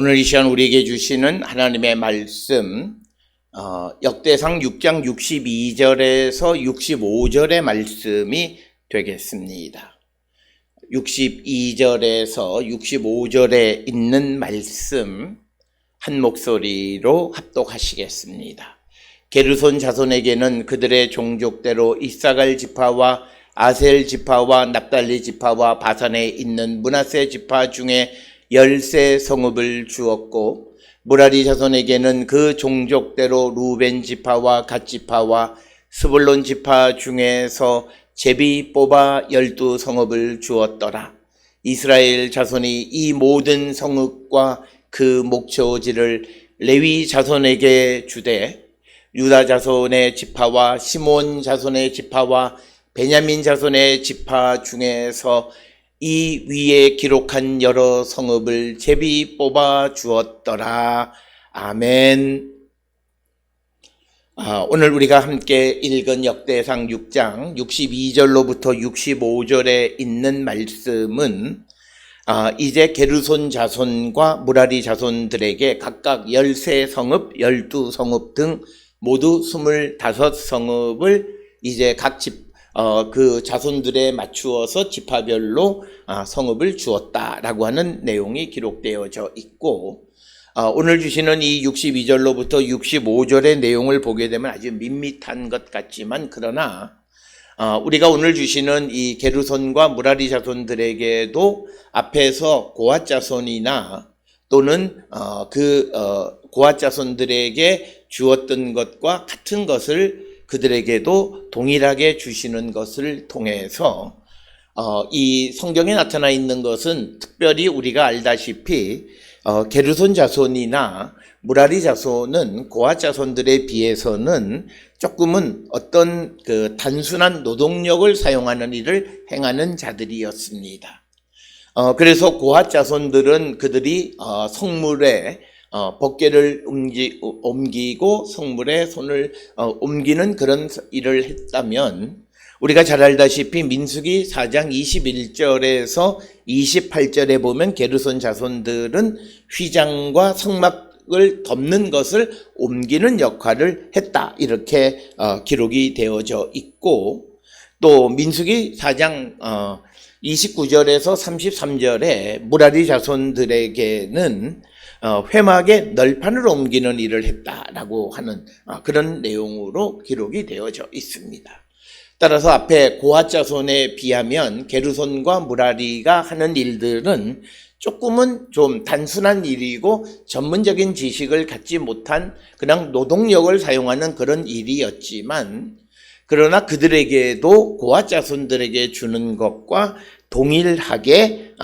오늘 이 시간 우리에게 주시는 하나님의 말씀, 역대상 6장 62절에서 65절의 말씀이 되겠습니다. 62절에서 65절에 있는 말씀 한 목소리로 합독하시겠습니다. 게르손 자손에게는 그들의 종족대로 이사갈 지파와 아셀 지파와 납달리 지파와 바산에 있는 므낫세 지파 중에 10세 성읍을 주었고, 무라리 자손에게는 그 종족대로 루벤 지파와 갓 지파와 스불론 지파 중에서 제비 뽑아 12성읍을 주었더라. 이스라엘 자손이 이 모든 성읍과 그 목초지를 레위 자손에게 주되, 유다 자손의 지파와 시몬 자손의 지파와 베냐민 자손의 지파 중에서 이 위에 기록한 여러 성읍을 제비 뽑아 주었더라. 아멘. 오늘 우리가 함께 읽은 역대상 6장 62절로부터 65절에 있는 말씀은 이제 게르손 자손과 무라리 자손들에게 각각 13성읍, 12성읍 등 모두 25성읍을 이제 각 그 자손들에 맞추어서 지파별로 성읍을 주었다라고 하는 내용이 기록되어져 있고, 오늘 주시는 이 62절로부터 65절의 내용을 보게 되면 아주 밋밋한 것 같지만, 그러나 우리가 오늘 주시는 이 게르손과 무라리 자손들에게도 앞에서 고핫 자손이나 또는 고핫 자손들에게 주었던 것과 같은 것을 그들에게도 동일하게 주시는 것을 통해서 이 성경에 나타나 있는 것은 특별히 우리가 알다시피 게르손 자손이나 무라리 자손은 고핫 자손들에 비해서는 조금은 어떤 그 단순한 노동력을 사용하는 일을 행하는 자들이었습니다. 그래서 고핫 자손들은 그들이 성물에 법궤를 옮기고 성물에 손을 옮기는 그런 일을 했다면, 우리가 잘 알다시피 민수기 4장 21절에서 28절에 보면 게르손 자손들은 휘장과 성막을 덮는 것을 옮기는 역할을 했다, 이렇게 기록이 되어져 있고, 또 민수기 4장 29절에서 33절에 무라리 자손들에게는 회막에 널판을 옮기는 일을 했다라고 하는 그런 내용으로 기록이 되어져 있습니다. 따라서 앞에 고핫 자손에 비하면 게르손과 무라리가 하는 일들은 조금은 좀 단순한 일이고 전문적인 지식을 갖지 못한 그냥 노동력을 사용하는 그런 일이었지만, 그러나 그들에게도 고핫 자손들에게 주는 것과 동일하게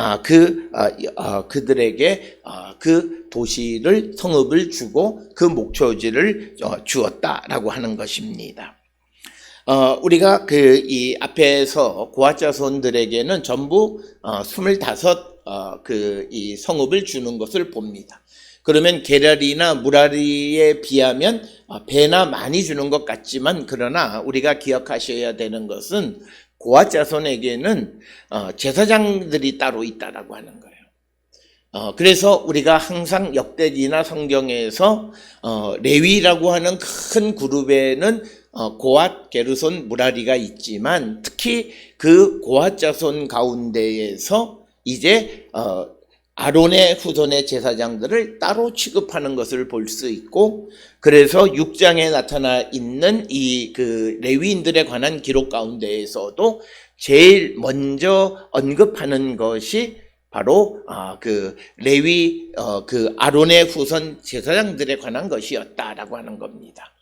그들에게 그 도시를 성읍을 주고 그 목초지를 주었다라고 하는 것입니다. 우리가 이 앞에서 고핫 자손들에게는 전부 25 이 성읍을 주는 것을 봅니다. 그러면 게랄이나 무라리에 비하면 배나 많이 주는 것 같지만, 그러나 우리가 기억하셔야 되는 것은 고핫 자손에게는 제사장들이 따로 있다라고 하는 거예요. 그래서 우리가 항상 역대기나 성경에서 레위라고 하는 큰 그룹에는 고핫, 게르손, 무라리가 있지만, 특히 그 고핫 자손 가운데에서 이제 아론의 후손의 제사장들을 따로 취급하는 것을 볼 수 있고, 그래서 6장에 나타나 있는 이 레위인들에 관한 기록 가운데에서도 제일 먼저 언급하는 것이 바로 레위 아론의 후손 제사장들에 관한 것이었다라고 하는 겁니다.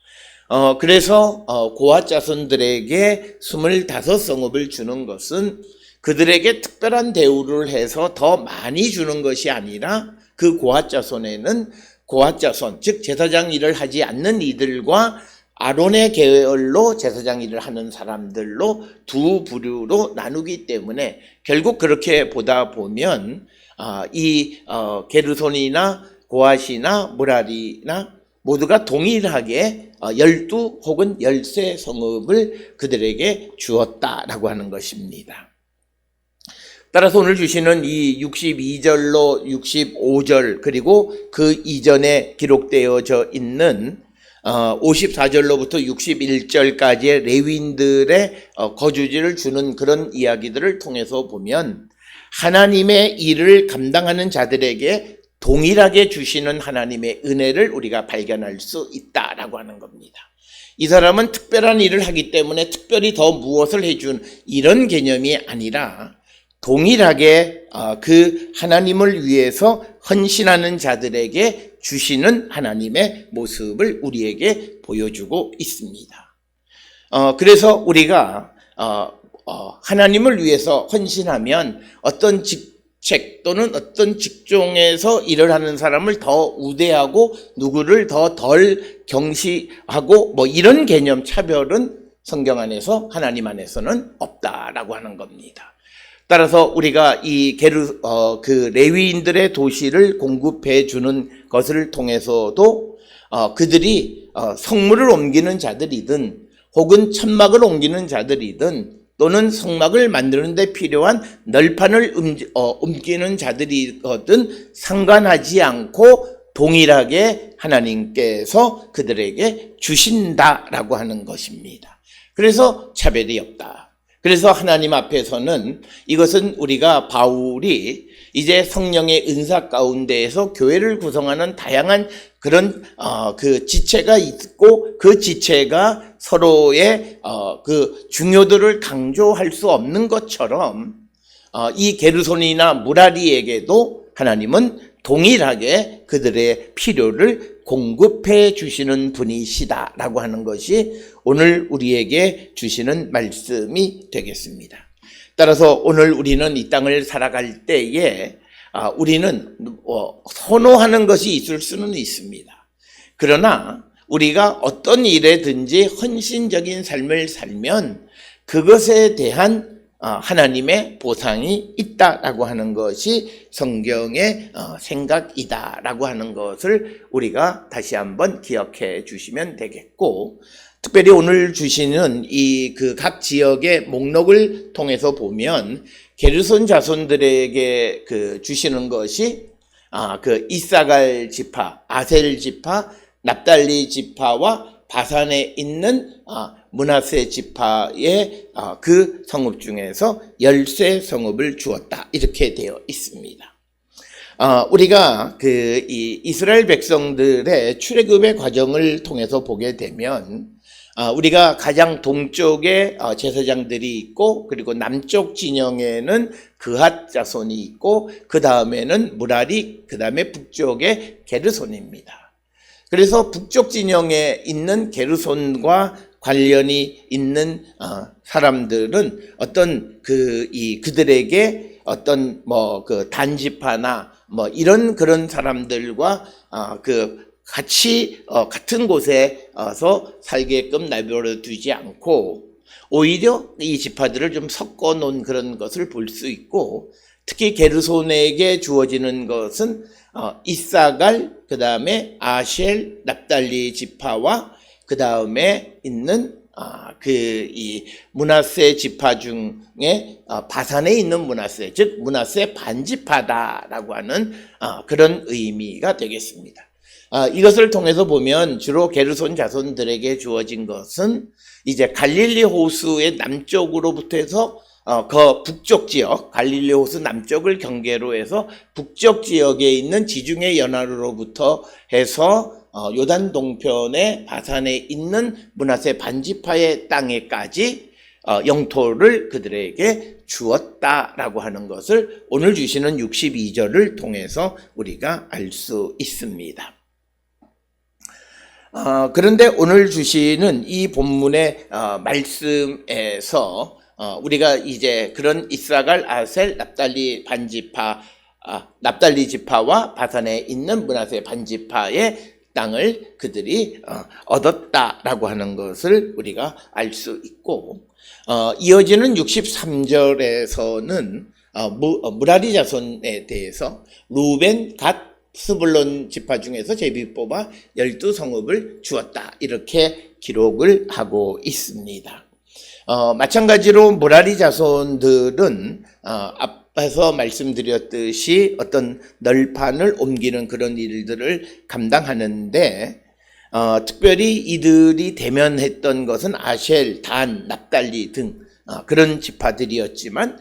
그래서 고핫 자손들에게 25성읍을 주는 것은 그들에게 특별한 대우를 해서 더 많이 주는 것이 아니라, 그 고핫 자손에는 고핫 자손, 즉 제사장 일을 하지 않는 이들과 아론의 계열로 제사장 일을 하는 사람들로 두 부류로 나누기 때문에, 결국 그렇게 보다 보면 게르손이나 고핫이나 무라리나 모두가 동일하게 12 혹은 13 성읍을 그들에게 주었다라고 하는 것입니다. 따라서 오늘 주시는 이 62절로 65절 그리고 그 이전에 기록되어져 있는 54절로부터 61절까지의 레위인들의 거주지를 주는 그런 이야기들을 통해서 보면 하나님의 일을 감당하는 자들에게 동일하게 주시는 하나님의 은혜를 우리가 발견할 수 있다라고 하는 겁니다. 이 사람은 특별한 일을 하기 때문에 특별히 더 무엇을 해준 이런 개념이 아니라 동일하게 그 하나님을 위해서 헌신하는 자들에게 주시는 하나님의 모습을 우리에게 보여주고 있습니다. 그래서 우리가 하나님을 위해서 헌신하면 어떤 직책 또는 어떤 직종에서 일을 하는 사람을 더 우대하고 누구를 더 덜 경시하고 뭐 이런 개념 차별은 성경 안에서 하나님 안에서는 없다라고 하는 겁니다. 따라서 우리가 이 그 레위인들의 도시를 공급해 주는 것을 통해서도 그들이 성물을 옮기는 자들이든 혹은 천막을 옮기는 자들이든 또는 성막을 만드는 데 필요한 널판을 옮기는 자들이거든 상관하지 않고 동일하게 하나님께서 그들에게 주신다라고 하는 것입니다. 그래서 차별이 없다. 그래서 하나님 앞에서는 이것은 우리가 바울이 이제 성령의 은사 가운데에서 교회를 구성하는 다양한 그런 그 지체가 있고 그 지체가 서로의 그 중요도를 강조할 수 없는 것처럼 이 게르손이나 무라리에게도 하나님은 동일하게 그들의 필요를 공급해 주시는 분이시다라고 하는 것이 오늘 우리에게 주시는 말씀이 되겠습니다. 따라서 오늘 우리는 이 땅을 살아갈 때에 우리는 선호하는 것이 있을 수는 있습니다. 그러나 우리가 어떤 일에든지 헌신적인 삶을 살면 그것에 대한 하나님의 보상이 있다라고 하는 것이 성경의 생각이다라고 하는 것을 우리가 다시 한번 기억해 주시면 되겠고, 특별히 오늘 주시는 이 그 각 지역의 목록을 통해서 보면 게르손 자손들에게 그 주시는 것이 그 이사갈 지파, 아셀 지파, 납달리 지파와 바산에 있는 므낫세 지파의 그 성읍 중에서 13성읍을 주었다 이렇게 되어 있습니다. 우리가 그 이 이스라엘 백성들의 출애굽의 과정을 통해서 보게 되면 우리가 가장 동쪽에 제사장들이 있고 그리고 남쪽 진영에는 그핫 자손이 있고 그 다음에는 무라리, 그 다음에 북쪽에 게르손입니다. 그래서 북쪽 진영에 있는 게르손과 관련이 있는 사람들은 어떤 그들에게 어떤 그 단지파나 이런 그런 사람들과 같이 같은 곳에서 살게끔 내버려 두지 않고 오히려 이 지파들을 좀 섞어 놓은 그런 것을 볼 수 있고, 특히 게르손에게 주어지는 것은 이사갈, 그 다음에 아셀, 납달리 지파와 그 다음에 있는 이 므낫세 지파 중에 바산에 있는 므낫세, 즉 므낫세 반지파다라고 하는 그런 의미가 되겠습니다. 이것을 통해서 보면 주로 게르손 자손들에게 주어진 것은 이제 갈릴리 호수의 남쪽으로부터 해서 그 북쪽 지역, 갈릴리 호수 남쪽을 경계로 해서 북쪽 지역에 있는 지중해 연안으로부터 해서 요단 동편의 바산에 있는 므낫세 반지파의 땅에까지 영토를 그들에게 주었다라고 하는 것을 오늘 주시는 62절을 통해서 우리가 알 수 있습니다. 그런데 오늘 주시는 이 본문의 말씀에서 우리가 이제 그런 이사갈, 아셀, 납달리 반지파, 납달리 지파와 바산에 있는 므낫세 반지파의 땅을 그들이 얻었다라고 하는 것을 우리가 알 수 있고, 이어지는 63절에서는 무라리 자손에 대해서 루벤, 갓, 스불론 지파 중에서 제비 뽑아 12성읍을 주었다 이렇게 기록을 하고 있습니다. 마찬가지로 무라리 자손들은 앞에서 말씀드렸듯이 어떤 널판을 옮기는 그런 일들을 감당하는데 특별히 이들이 대면했던 것은 아셀, 단, 납달리 등 그런 지파들이었지만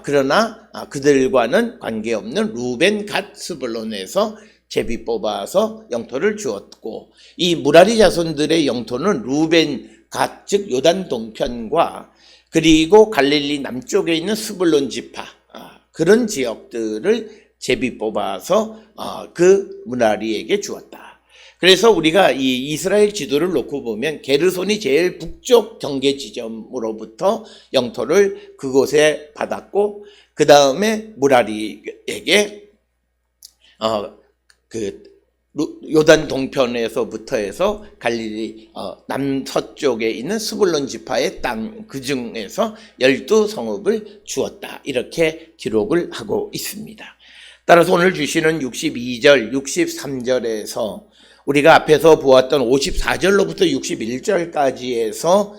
그러나 그들과는 관계없는 루벤, 갓, 스불론에서 제비 뽑아서 영토를 주었고, 이 무라리 자손들의 영토는 루벤, 갓, 즉 요단 동편과 그리고 갈릴리 남쪽에 있는 스불론 지파, 그런 지역들을 제비 뽑아서 그 무라리에게 주었다. 그래서 우리가 이 이스라엘 지도를 놓고 보면 게르손이 제일 북쪽 경계 지점으로부터 영토를 그곳에 받았고, 그 다음에 무라리에게 요단 동편에서부터 해서 갈릴리 남서쪽에 있는 스불론 지파의 땅 그 중에서 12성읍을 주었다. 이렇게 기록을 하고 있습니다. 따라서 오늘 주시는 62절, 63절에서 우리가 앞에서 보았던 54절로부터 61절까지에서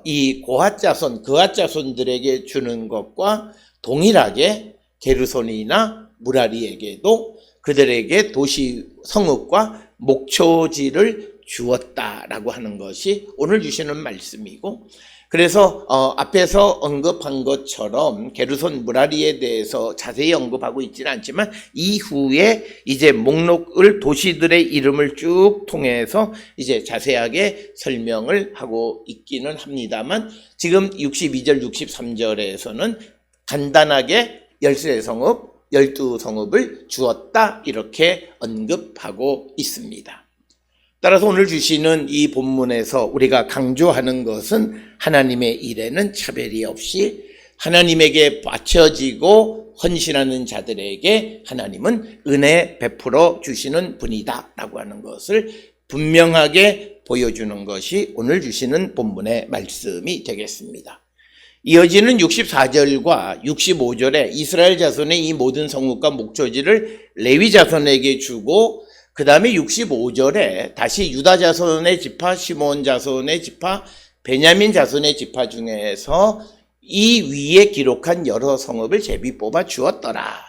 이 고핫 자손, 그핫 자손들에게 주는 것과 동일하게 게르손이나 무라리에게도 그들에게 도시 성읍과 목초지를 주었다라고 하는 것이 오늘 주시는 말씀이고, 그래서 앞에서 언급한 것처럼 게르손 무라리에 대해서 자세히 언급하고 있지는 않지만 이후에 이제 목록을 도시들의 이름을 쭉 통해서 이제 자세하게 설명을 하고 있기는 합니다만, 지금 62절 63절에서는 간단하게 13성읍 12성읍을 주었다 이렇게 언급하고 있습니다. 따라서 오늘 주시는 이 본문에서 우리가 강조하는 것은 하나님의 일에는 차별이 없이 하나님에게 바쳐지고 헌신하는 자들에게 하나님은 은혜 베풀어 주시는 분이다 라고 하는 것을 분명하게 보여주는 것이 오늘 주시는 본문의 말씀이 되겠습니다. 이어지는 64절과 65절에 이스라엘 자손의 이 모든 성읍과 목초지를 레위 자손에게 주고, 그 다음에 65절에 다시 유다 자손의 지파, 시몬 자손의 지파, 베냐민 자손의 지파 중에서 이 위에 기록한 여러 성읍을 제비 뽑아 주었더라.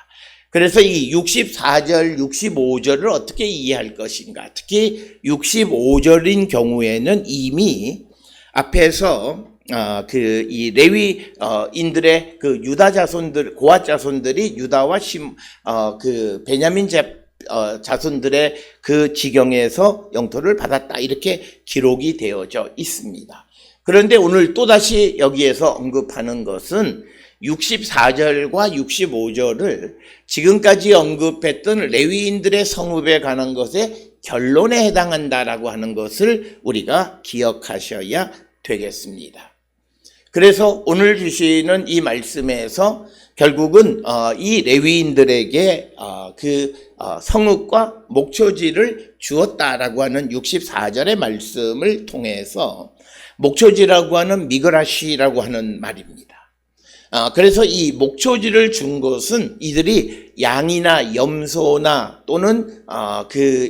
그래서 이 64절, 65절을 어떻게 이해할 것인가? 특히 65절인 경우에는 이미 앞에서 이 레위인들의 그 유다 자손들, 고핫 자손들이 유다와 베냐민 자손들의 그 지경에서 영토를 받았다 이렇게 기록이 되어져 있습니다. 그런데 오늘 또다시 여기에서 언급하는 것은 64절과 65절을 지금까지 언급했던 레위인들의 성읍에 관한 것의 결론에 해당한다라고 하는 것을 우리가 기억하셔야 되겠습니다. 그래서 오늘 주시는 이 말씀에서 결국은 이 레위인들에게 성읍과 목초지를 주었다라고 하는 64절의 말씀을 통해서 목초지라고 하는 미그라시라고 하는 말입니다. 그래서 이 목초지를 준 것은 이들이 양이나 염소나 또는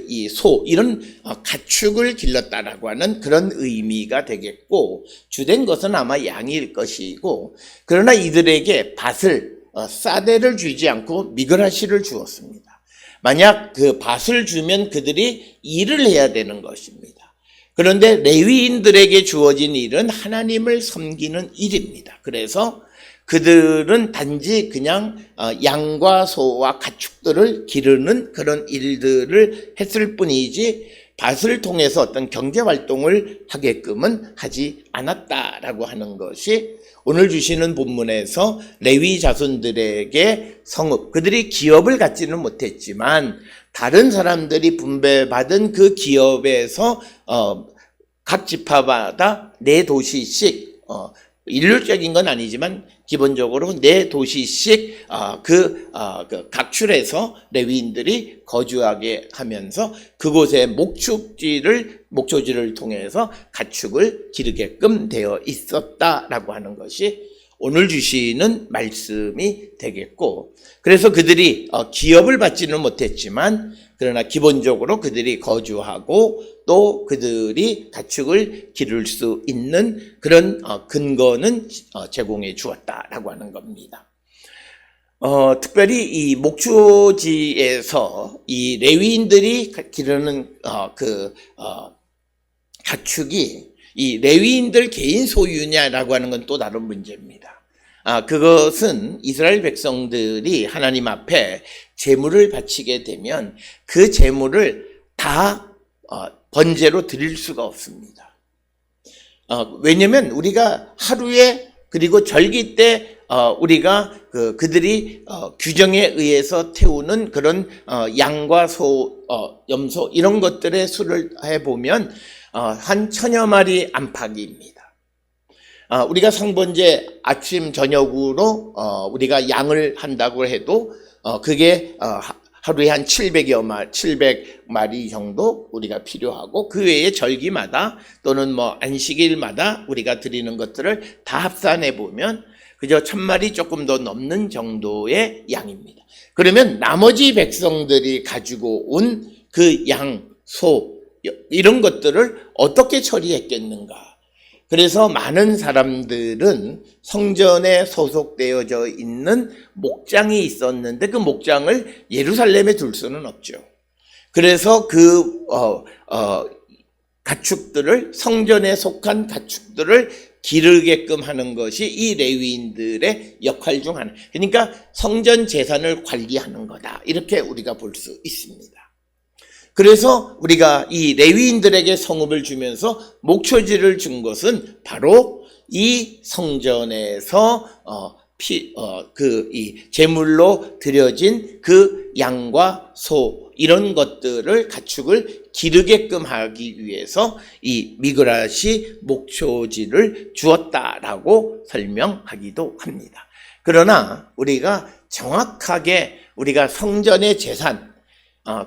이 소 이런 가축을 길렀다라고 하는 그런 의미가 되겠고, 주된 것은 아마 양일 것이고, 그러나 이들에게 밭을 사대를 주지 않고 미그라시를 주었습니다. 만약 그 밭을 주면 그들이 일을 해야 되는 것입니다. 그런데 레위인들에게 주어진 일은 하나님을 섬기는 일입니다. 그래서 그들은 단지 그냥 양과 소와 가축들을 기르는 그런 일들을 했을 뿐이지 밭을 통해서 어떤 경제활동을 하게끔은 하지 않았다라고 하는 것이 오늘 주시는 본문에서 레위 자손들에게 성읍, 그들이 기업을 갖지는 못했지만 다른 사람들이 분배받은 그 기업에서 각 지파마다 4도시씩 일률적인 건 아니지만 기본적으로 4도시씩 각출해서 레위인들이 거주하게 하면서 그곳에 목초지를 통해서 가축을 기르게끔 되어 있었다라고 하는 것이 오늘 주시는 말씀이 되겠고, 그래서 그들이 기업을 받지는 못했지만 그러나 기본적으로 그들이 거주하고 또 그들이 가축을 기를 수 있는 그런 근거는 제공해 주었다라고 하는 겁니다. 특별히 이 목초지에서 이 레위인들이 기르는 가축이 이 레위인들 개인 소유냐라고 하는 건 또 다른 문제입니다. 그것은 이스라엘 백성들이 하나님 앞에 제물을 바치게 되면 그 제물을 다 번제로 드릴 수가 없습니다. 왜냐면 우리가 하루에 그리고 절기 때 우리가 그들이 규정에 의해서 태우는 그런 양과 소, 염소 이런 것들의 수를 해보면 한 1000여 마리 안팎입니다. 우리가 상번제 아침 저녁으로 우리가 양을 한다고 해도 그게 하루에 한 700마리 정도 우리가 필요하고 그 외에 절기마다 또는 뭐 안식일마다 우리가 드리는 것들을 다 합산해 보면 그저 1000마리 조금 더 넘는 정도의 양입니다. 그러면 나머지 백성들이 가지고 온 그 양, 소 이런 것들을 어떻게 처리했겠는가? 그래서 많은 사람들은 성전에 소속되어져 있는 목장이 있었는데 그 목장을 예루살렘에 둘 수는 없죠. 그래서 그 가축들을 성전에 속한 가축들을 기르게끔 하는 것이 이 레위인들의 역할 중 하나. 그러니까 성전 재산을 관리하는 거다. 이렇게 우리가 볼 수 있습니다. 그래서 우리가 이 레위인들에게 성읍을 주면서 목초지를 준 것은 바로 이 성전에서 이 제물로 드려진 그 양과 소 이런 것들을 가축을 기르게끔 하기 위해서 이 미그라시 목초지를 주었다라고 설명하기도 합니다. 그러나 우리가 정확하게 우리가 성전의 재산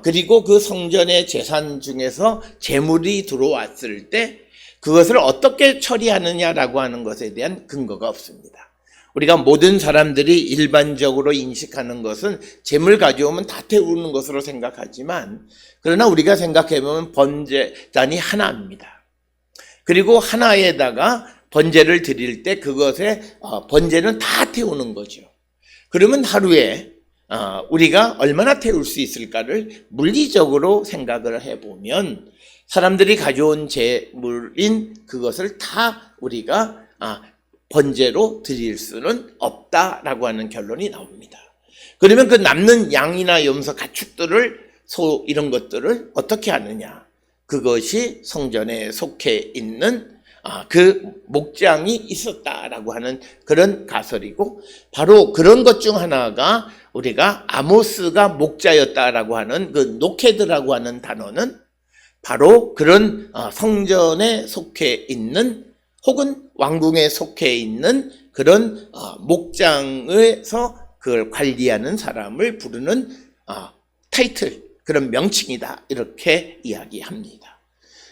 그리고 그 성전의 재산 중에서 제물이 들어왔을 때 그것을 어떻게 처리하느냐라고 하는 것에 대한 근거가 없습니다. 우리가 모든 사람들이 일반적으로 인식하는 것은 제물 가져오면 다 태우는 것으로 생각하지만 그러나 우리가 생각해보면 번제단이 하나입니다. 그리고 하나에다가 번제를 드릴 때 그것에 번제는 다 태우는 거죠. 그러면 하루에 우리가 얼마나 태울 수 있을까를 물리적으로 생각을 해보면 사람들이 가져온 제물인 그것을 다 우리가 번제로 드릴 수는 없다라고 하는 결론이 나옵니다. 그러면 그 남는 양이나 염소 가축들을 소 이런 것들을 어떻게 하느냐? 그것이 성전에 속해 있는 그 목장이 있었다라고 하는 그런 가설이고 바로 그런 것 중 하나가 우리가 아모스가 목자였다라고 하는 그 노케드라고 하는 단어는 바로 그런 성전에 속해 있는 혹은 왕궁에 속해 있는 그런 목장에서 그걸 관리하는 사람을 부르는 타이틀 그런 명칭이다 이렇게 이야기합니다.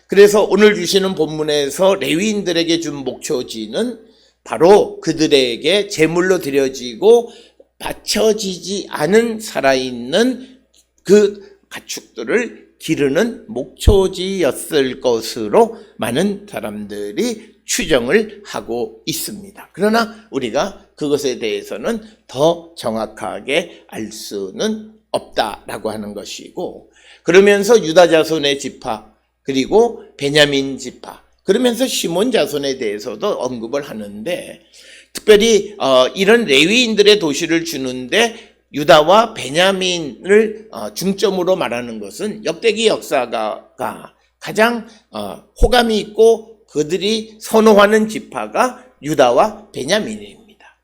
그래서 오늘 주시는 본문에서 레위인들에게 준 목초지는 바로 그들에게 제물로 드려지고 바쳐지지 않은 살아있는 그 가축들을 기르는 목초지였을 것으로 많은 사람들이 추정을 하고 있습니다. 그러나 우리가 그것에 대해서는 더 정확하게 알 수는 없다라고 하는 것이고 그러면서 유다 자손의 지파 그리고 베냐민 지파 그러면서 시몬 자손에 대해서도 언급을 하는데 특별히 이런 레위인들의 도시를 주는데 유다와 베냐민을 중점으로 말하는 것은 역대기 역사가 가장 호감이 있고 그들이 선호하는 지파가 유다와 베냐민입니다.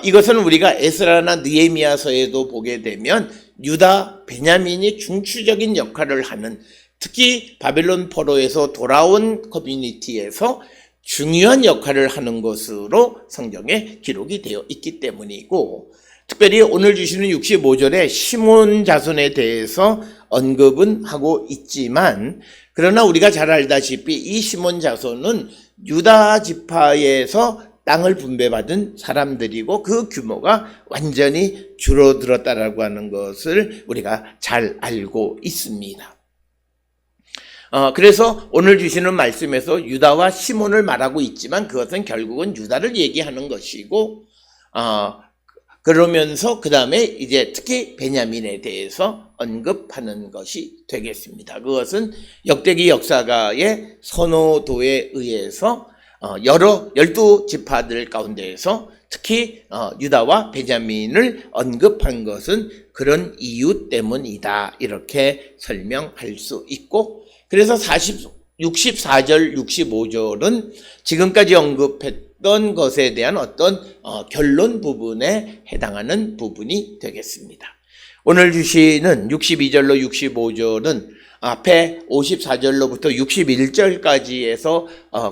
이것은 우리가 에스라나 느헤미야서에도 보게 되면 유다, 베냐민이 중추적인 역할을 하는 특히 바벨론 포로에서 돌아온 커뮤니티에서 중요한 역할을 하는 것으로 성경에 기록이 되어 있기 때문이고 특별히 오늘 주시는 65절에 시몬 자손에 대해서 언급은 하고 있지만 그러나 우리가 잘 알다시피 이 시몬 자손은 유다 지파에서 땅을 분배받은 사람들이고 그 규모가 완전히 줄어들었다라고 하는 것을 우리가 잘 알고 있습니다. 그래서 오늘 주시는 말씀에서 유다와 시몬을 말하고 있지만 그것은 결국은 유다를 얘기하는 것이고 그러면서 그 다음에 이제 특히 베냐민에 대해서 언급하는 것이 되겠습니다. 그것은 역대기 역사가의 선호도에 의해서 12지파들 가운데에서 특히 유다와 베냐민을 언급한 것은 그런 이유 때문이다. 이렇게 설명할 수 있고, 그래서 64절, 65절은 지금까지 언급했던 것에 대한 어떤 결론 부분에 해당하는 부분이 되겠습니다. 오늘 주시는 62절로 65절은 앞에 54절로부터 61절까지에서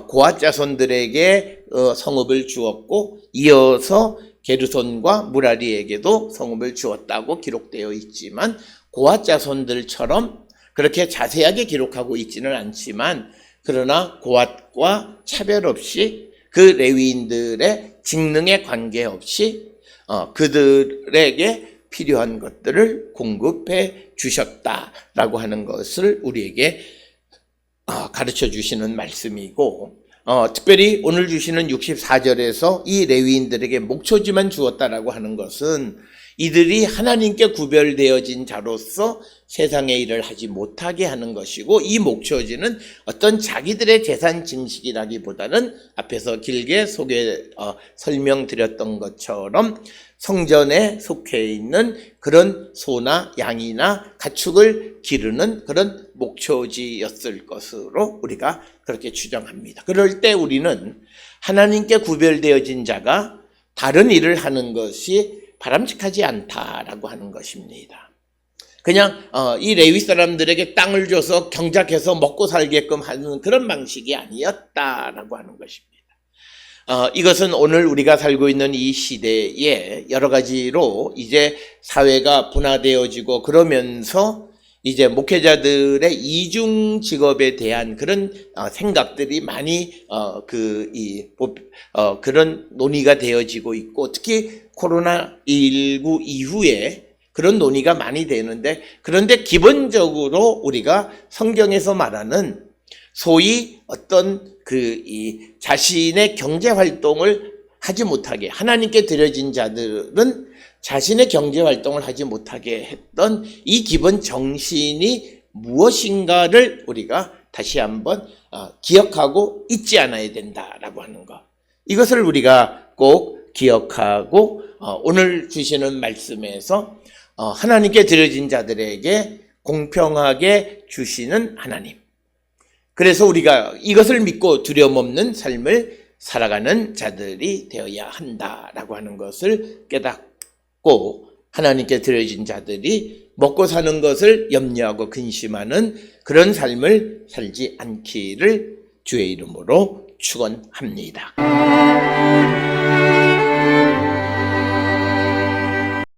고핫 자손들에게 성읍을 주었고, 이어서 게르손과 무라리에게도 성읍을 주었다고 기록되어 있지만, 고핫 자손들처럼 그렇게 자세하게 기록하고 있지는 않지만, 그러나 고핫과 차별 없이 그 레위인들의 직능에 관계없이 그들에게 필요한 것들을 공급해 주셨다라고 하는 것을 우리에게 가르쳐 주시는 말씀이고, 특별히 오늘 주시는 64절에서 이 레위인들에게 목초지만 주었다라고 하는 것은 이들이 하나님께 구별되어진 자로서 세상의 일을 하지 못하게 하는 것이고, 이 목초지는 어떤 자기들의 재산 증식이라기보다는 앞에서 길게 설명드렸던 것처럼 성전에 속해 있는 그런 소나 양이나 가축을 기르는 그런 목초지였을 것으로 우리가 그렇게 추정합니다. 그럴 때 우리는 하나님께 구별되어진 자가 다른 일을 하는 것이 바람직하지 않다라고 하는 것입니다. 그냥 이 레위 사람들에게 땅을 줘서 경작해서 먹고 살게끔 하는 그런 방식이 아니었다라고 하는 것입니다. 이것은 오늘 우리가 살고 있는 이 시대에 여러 가지로 이제 사회가 분화되어지고 그러면서 이제 목회자들의 이중 직업에 대한 그런 생각들이 많이 그런 논의가 되어지고 있고, 특히 코로나19 이후에 그런 논의가 많이 되는데, 그런데 기본적으로 우리가 성경에서 말하는 소위 어떤 자신의 경제 활동을 하지 못하게, 하나님께 드려진 자들은 자신의 경제 활동을 하지 못하게 했던 이 기본 정신이 무엇인가를 우리가 다시 한번 기억하고 잊지 않아야 된다라고 하는 것. 이것을 우리가 꼭 기억하고 오늘 주시는 말씀에서 하나님께 드려진 자들에게 공평하게 주시는 하나님. 그래서 우리가 이것을 믿고 두려움 없는 삶을 살아가는 자들이 되어야 한다라고 하는 것을 깨닫고, 하나님께 드려진 자들이 먹고 사는 것을 염려하고 근심하는 그런 삶을 살지 않기를 주의 이름으로 축원합니다.